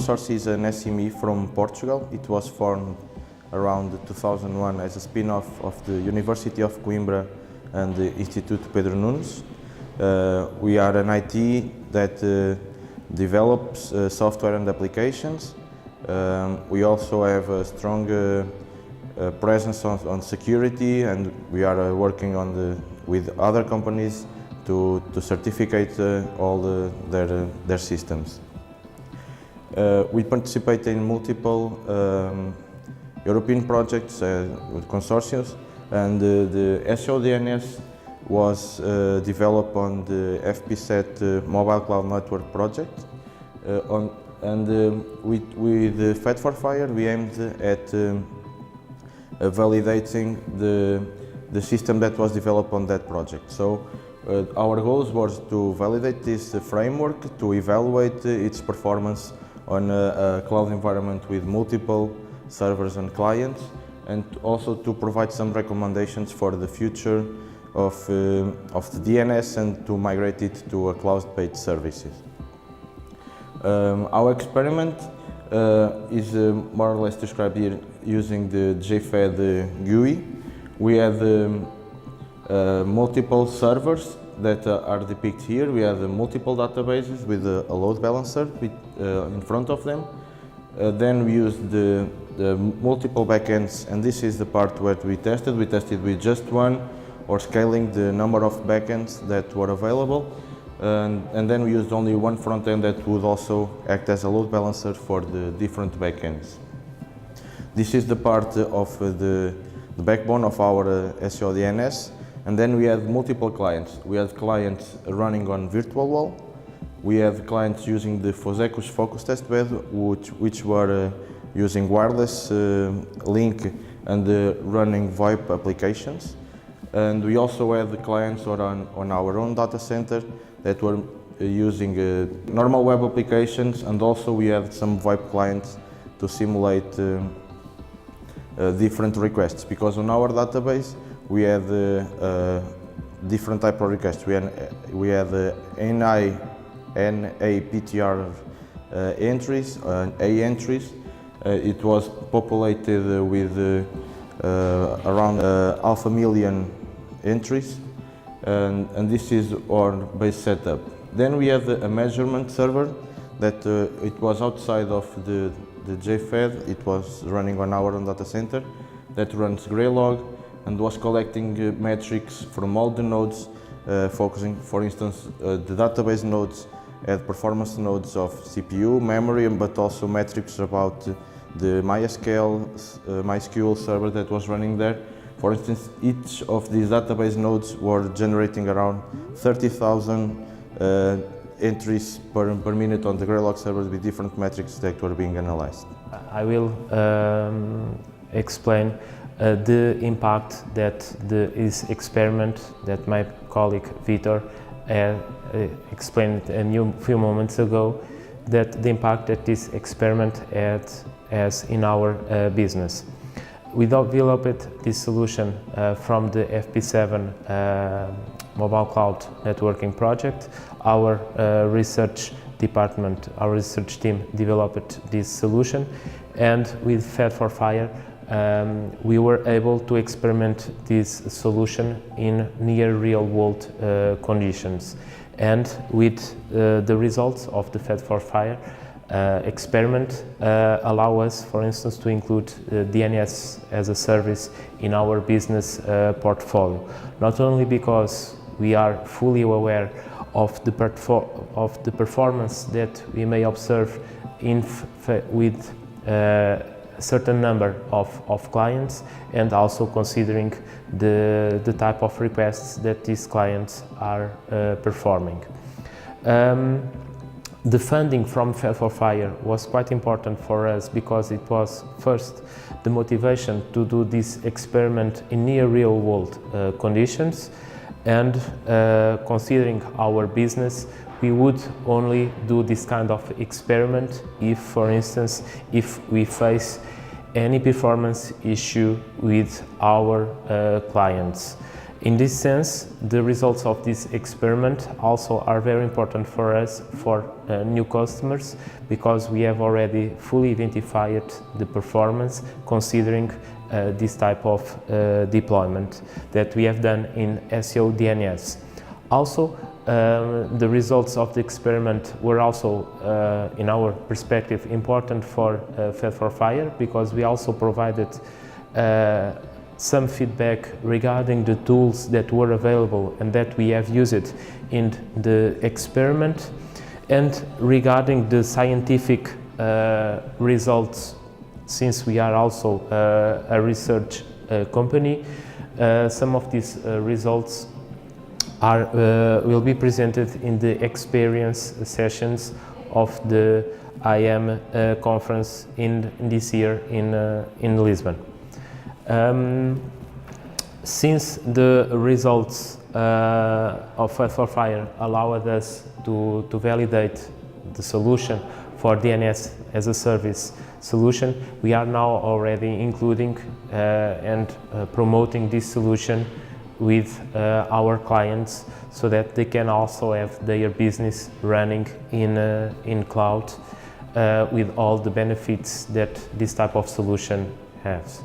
Onesource is an SME from Portugal. It was formed around 2001 as a spin-off of the University of Coimbra and the Instituto Pedro Nunes. We are an IT that develops software and applications. We also have a strong presence on security, and we are working with other companies to certificate all their systems. We participate in multiple European projects with consortiums, and the SODNS was developed on the FEC1 Mobile Cloud Network project. With the FEC1, we aimed at validating the system that was developed on that project. So our goals was to validate this framework, to evaluate its performance on a cloud environment with multiple servers and clients, and also to provide some recommendations for the future of the DNS and to migrate it to a cloud-based services. Our experiment is more or less described here using the JFED GUI. We have multiple servers that are depicted here. We have multiple databases with a load balancer in front of them. Then we use the multiple backends, and this is the part where we tested. We tested with just one, or scaling the number of backends that were available. And then we used only one front end that would also act as a load balancer for the different backends. This is the part of the backbone of our SODNS. And then we have multiple clients. We have clients running on virtual wall. We have clients using the Fosecus focus test bed, which were using wireless link and running VoIP applications. And we also have the clients on our own data center that were using normal web applications, and also we have some VoIP clients to simulate different requests, because on our database we have different type of requests. We have NAPTR entries, A entries. It was populated with around 500,000 entries, and this is our base setup. Then we have a measurement server that it was outside of the JFED. It was running on our own data center that runs Greylog and was collecting metrics from all the nodes, focusing, for instance, the database nodes had performance nodes of CPU, memory, but also metrics about the MySQL server that was running there. For instance, each of these database nodes were generating around 30,000 entries per minute on the Greylog servers with different metrics that were being analyzed. I will explain the impact that this experiment that my colleague Vitor explained a few moments ago, that the impact that this experiment has in our business. We developed this solution from the FP7 Mobile Cloud Networking project. Our research department, our research team developed this solution, and with FEC1 we were able to experiment this solution in near real-world conditions. And with the results of the FEC1 experiment allow us, for instance, to include DNS as a service in our business portfolio. Not only because we are fully aware of the performance that we may observe with a certain number of clients, and also considering the type of requests that these clients are performing. The funding from FEC1 was quite important for us, because it was first the motivation to do this experiment in near real world conditions, and considering our business, we would only do this kind of experiment if, for instance, if we face any performance issue with our clients. In this sense, the results of this experiment also are very important for us, for new customers, because we have already fully identified the performance considering this type of deployment that we have done in SODNS. Also, the results of the experiment were also, in our perspective, important for FEC1 because we also provided some feedback regarding the tools that were available and that we have used in the experiment, and regarding the scientific results, since we are also a research company, some of these results will be presented in the experience sessions of the IM conference in this year in Lisbon. Since the results of FEC1 allowed us to validate the solution for DNS as a service solution, we are now already including and promoting this solution with our clients so that they can also have their business running in cloud with all the benefits that this type of solution has.